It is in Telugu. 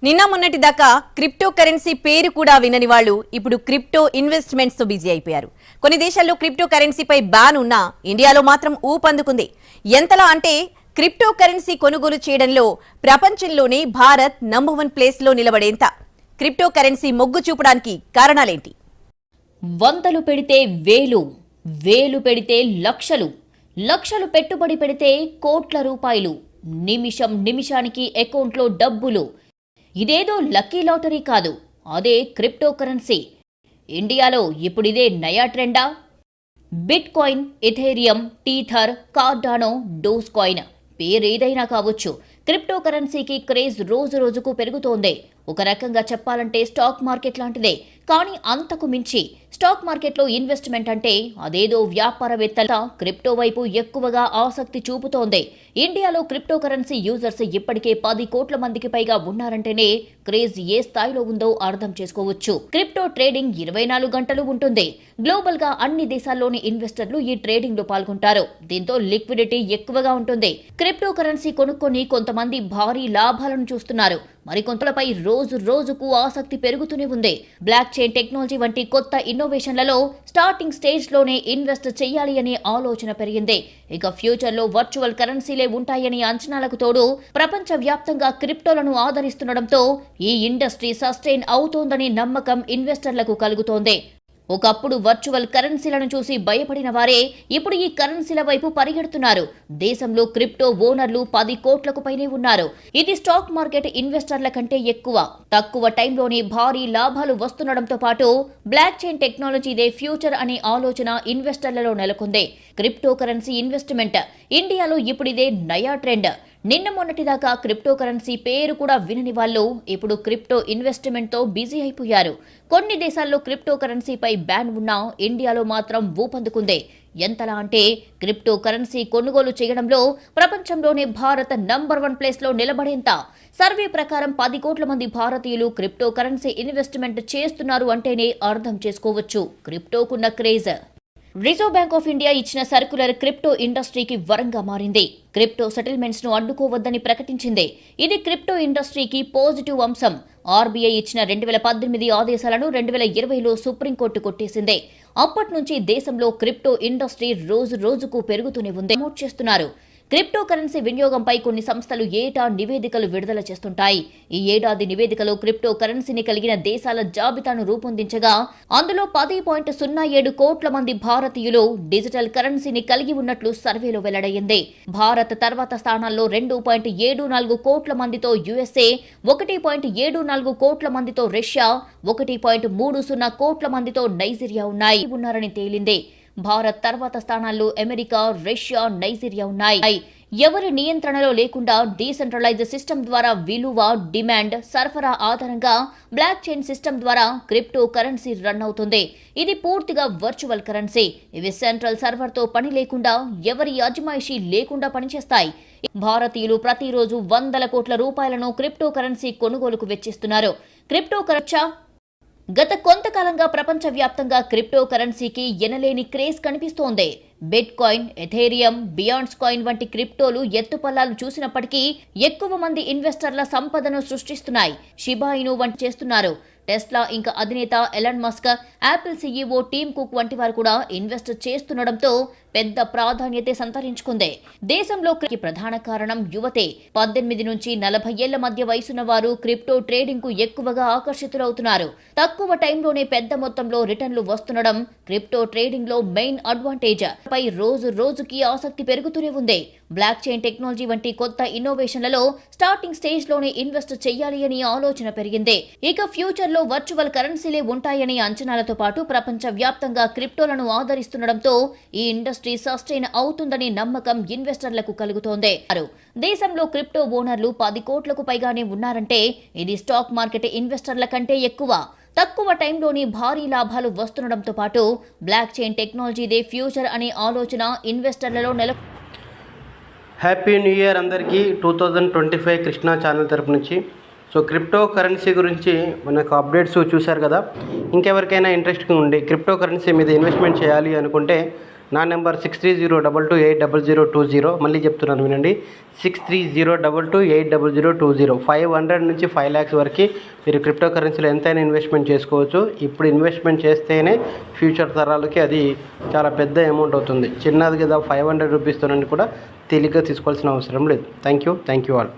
నిన్న మొన్నటి దాకా క్రిప్టో కరెన్సీ పేరు కూడా వినని వాళ్ళు ఇప్పుడు క్రిప్టో ఇన్వెస్ట్మెంట్స్ తో బిజీ అయిపోయారు. కొన్ని దేశాల్లో క్రిప్టో కరెన్సీపై బ్యాన్ ఉన్నా ఇండియాలో మాత్రం ఊపందుకుంది. ఎంతలా అంటే క్రిప్టో కరెన్సీ కొనుగోలు చేయడంలో ప్రపంచంలోనే భారత్ నంబర్ 1 ప్లేస్ లో నిలబడేంత. క్రిప్టో కరెన్సీ మొగ్గు చూపడానికి కారణాలేంటి? వందలు పెడితే వేలు, వేలు పెడితే లక్షలు, లక్షలు పెట్టుబడి పెడితే కోట్ల రూపాయలు, నిమిషం నిమిషానికి అకౌంట్లో డబ్బులు. ఇదేదో లక్కీ లాటరీ కాదు, అదే క్రిప్టో కరెన్సీ. ఇండియాలో ఇప్పుడిదే నయా ట్రెండా? Bitcoin, Ethereum, Tether, Cardano, Dogecoin పేరేదైనా కావచ్చు, క్రిప్టో కరెన్సీకి క్రేజ్ రోజు రోజుకు పెరుగుతోంది. ఒక రకంగా చెప్పాలంటే స్టాక్ మార్కెట్ లాంటిదే. కానీ అంతకు మించి స్టాక్ మార్కెట్లో ఇన్వెస్ట్మెంట్ అంటే అదేదో వ్యాపారవేత్తల క్రిప్టో వైపు ఎక్కువగా ఆసక్తి చూపుతోంది. ఇండియాలో క్రిప్టో కరెన్సీ యూజర్స్ ఇప్పటికే 10 కోట్ల మందికి పైగా ఉన్నారంటేనే క్రేజ్ ఏ స్థాయిలో ఉందో అర్థం చేసుకోవచ్చు. క్రిప్టో ట్రేడింగ్ 24 గంటలు ఉంటుంది. గ్లోబల్ గా అన్ని దేశాల్లోని ఇన్వెస్టర్లు ఈ ట్రేడింగ్ లో పాల్గొంటారు. దీంతో లిక్విడిటీ ఎక్కువగా ఉంటుంది. క్రిప్టో కరెన్సీ కొనుక్కొని కొంతమంది భారీ లాభాలను చూస్తున్నారు. మరికొంతలపై రోజు రోజుకు ఆసక్తి పెరుగుతూనే ఉంది. బ్లాక్ చైన్ టెక్నాలజీ వంటి కొత్త ఇన్నోవేషన్లలో స్టార్టింగ్ స్టేజ్ లోనే ఇన్వెస్ట్ చేయాలి అనే ఆలోచన పెరిగింది. ఇక ఫ్యూచర్ లో వర్చువల్ కరెన్సీలే ఉంటాయని అంచనాలకు తోడు ప్రపంచ వ్యాప్తంగా క్రిప్టోలను ఆదరిస్తుండటంతో ఈ ఇండస్ట్రీ సస్టైన్ అవుతోందనే నమ్మకం ఇన్వెస్టర్లకు కలుగుతోంది. ఒకప్పుడు వర్చువల్ కరెన్సీలను చూసి భయపడిన వారే ఇప్పుడు ఈ కరెన్సీల వైపు పరిగెడుతున్నారు. దేశంలో క్రిప్టో ఓనర్లు 10 కోట్లకు పైనే ఉన్నారు. ఇది స్టాక్ మార్కెట్ ఇన్వెస్టర్ల కంటే ఎక్కువ. తక్కువ టైంలోనే భారీ లాభాలు వస్తుండటంతో పాటు బ్లాక్ చైన్ టెక్నాలజీదే ఫ్యూచర్ అనే ఆలోచన ఇన్వెస్టర్లలో నెలకొంది. క్రిప్టో కరెన్సీ ఇన్వెస్ట్మెంట్ ఇండియాలో ఇప్పుడిదే నయా ట్రెండ్. నిన్న మొన్నటిదాకా క్రిప్టో కరెన్సీ పేరు కూడా వినని వాళ్ళు ఇప్పుడు క్రిప్టో ఇన్వెస్ట్మెంట్ తో బిజీ అయిపోయారు. కొన్ని దేశాల్లో క్రిప్టో కరెన్సీపై బ్యాన్ ఉన్నా ఇండియాలో మాత్రం ఊపందుకుంది. ఎంతలా అంటే క్రిప్టో కరెన్సీ కొనుగోలు చేయడంలో ప్రపంచంలోనే భారత్ నంబర్ 1 ప్లేస్ లో నిలబడేంత. సర్వే ప్రకారం 10 కోట్ల మంది భారతీయులు క్రిప్టో కరెన్సీ ఇన్వెస్ట్మెంట్ చేస్తున్నారు అంటేనే అర్థం చేసుకోవచ్చు క్రిప్టోకున్న craze. Reserve Bank of India ఇచ్చిన సర్క్యులర్ క్రిప్టో ఇండస్ట్రీకి వరంగా మారింది. క్రిప్టో సెటిల్మెంట్స్ ను అడ్డుకోవద్దని ప్రకటించింది. ఇది క్రిప్టో ఇండస్ట్రీకి పాజిటివ్ అంశం. ఆర్బీఐ ఇచ్చిన 2018 ఆదేశాలను 2020లో సుప్రీంకోర్టు కొట్టేసింది. అప్పటి నుంచి దేశంలో క్రిప్టో ఇండస్ట్రీ రోజు రోజుకు పెరుగుతూనే ఉంది. ప్రమోట్ చేస్తున్నారు. క్రిప్టో కరెన్సీ వినియోగంపై కొన్ని సంస్థలు ఏటా నివేదికలు విడుదల చేస్తుంటాయి. ఈ ఏడాది నివేదికలో క్రిప్టో కరెన్సీని కలిగిన దేశాల జాబితాను రూపొందించగా అందులో 10.07 కోట్ల మంది భారతీయులు డిజిటల్ కరెన్సీని కలిగి ఉన్నట్లు సర్వేలో వెల్లడయ్యింది. భారత్ తర్వాత స్థానాల్లో 2.74 కోట్ల మందితో యుఎస్ఏ, 1.74 కోట్ల మందితో రష్యా, 1.30 కోట్ల మందితో నైజీరియా ఉన్నారని తేలింది. భారత్ తర్వాత స్థానాల్లో అమెరికా, రష్యా, నైజీరియా ఉన్నాయి. ఎవరి నియంత్రణలో లేకుండా డీసెంట్రలైజ్ సిస్టమ్ ద్వారా విలువ, డిమాండ్, సరఫరా ఆధారంగా బ్లాక్ చైన్ సిస్టమ్ ద్వారా క్రిప్టో కరెన్సీ రన్ అవుతుంది. ఇది పూర్తిగా వర్చువల్ కరెన్సీ. ఇవి సెంట్రల్ సర్వర్ తో పని లేకుండా, ఎవరి అజమాయిషీ లేకుండా పనిచేస్తాయి. భారతీయులు ప్రతిరోజు వందల కోట్ల రూపాయలను క్రిప్టో కరెన్సీ కొనుగోలుకు వెచ్చిస్తున్నారు. క్రిప్టో కరెన్సీ గత కొంతకాలంగా ప్రపంచవ్యాప్తంగా క్రిప్టో కరెన్సీకి ఎనలేని క్రేజ్ కనిపిస్తోంది. బిట్ కాయిన్, ఎథేరియం, బియాన్స్ కాయిన్ వంటి క్రిప్టోలు ఎత్తుపల్లాలు చూసినప్పటికీ ఎక్కువ మంది ఇన్వెస్టర్ల సంపదను సృష్టిస్తున్నాయి. షిబా ఇను వంటి చేస్తున్నారు. టెస్లా ఇంకా అధినేత Elon Musk, Apple CEO team cook వంటి వారు కూడా ఇన్వెస్ట్ చేస్తుండటంతో పెద్ద ప్రాధాన్యత సంతరించుకుంది. దేశంలో ప్రధాన కారణం యువతే. 18 నుంచి 40 ఏళ్ల మధ్య వయసున్న వారు క్రిప్టో ట్రేడింగ్ కు ఎక్కువగా ఆకర్షితులవుతున్నారు. తక్కువ టైంలోనే పెద్ద మొత్తంలో రిటర్న్లు వస్తుండడం క్రిప్టో ట్రేడింగ్ లో మెయిన్ అడ్వాంటేజ్. పై రోజు రోజుకి ఆసక్తి పెరుగుతూనే ఉంది. బ్లాక్ చైన్ టెక్నాలజీ వంటి కొత్త ఇన్నోవేషన్లలో స్టార్టింగ్ స్టేజ్ లోనే ఇన్వెస్ట్ చేయాలి అని ఆలోచన పెరిగింది. ఇక ఫ్యూచర్ లో వర్చువల్ కరెన్సీలే ఉంటాయనే అంచనాలతో పాటు ప్రపంచ వ్యాప్తంగా క్రిప్టోలను ఆదరిస్తుండటంతో ఈ ఇండస్ట్రీ సస్టైన్ అవుతుందనే నమ్మకం ఇన్వెస్టర్లకు కలుగుతోంది. దేశంలో క్రిప్టో ఓనర్లు 10 కోట్లకు పైగానే ఉన్నారంటే ఇది స్టాక్ మార్కెట్ ఇన్వెస్టర్ల కంటే ఎక్కువ. తక్కువ టైంలోనే భారీ లాభాలు వస్తుండటంతో పాటు బ్లాక్ చైన్ టెక్నాలజీదే ఫ్యూచర్ అనే ఆలోచన ఇన్వెస్టర్లలో హ్యాపీ న్యూ ఇయర్ అందరికీ. 2025 కృష్ణా ఛానల్ తరపు నుంచి. సో క్రిప్టో కరెన్సీ గురించి మనకు అప్డేట్స్ చూశారు కదా. ఇంకెవరికైనా ఇంట్రెస్ట్గా ఉండి క్రిప్టో కరెన్సీ మీద ఇన్వెస్ట్మెంట్ చేయాలి అనుకుంటే నా నెంబర్ 6302280020. మళ్ళీ చెప్తున్నాను వినండి, 6302280020. 500 నుంచి 5 lakhs వరకు మీరు క్రిప్టో కరెన్సీలో ఎంతైనా ఇన్వెస్ట్మెంట్ చేసుకోవచ్చు. ఇప్పుడు ఇన్వెస్ట్మెంట్ చేస్తేనే ఫ్యూచర్ తరాలకి అది చాలా పెద్ద అమౌంట్ అవుతుంది. చిన్నది కదా 500 రూపీస్తోనని కూడా తేలిగ్గా తీసుకోవాల్సిన అవసరం లేదు. Thank you all.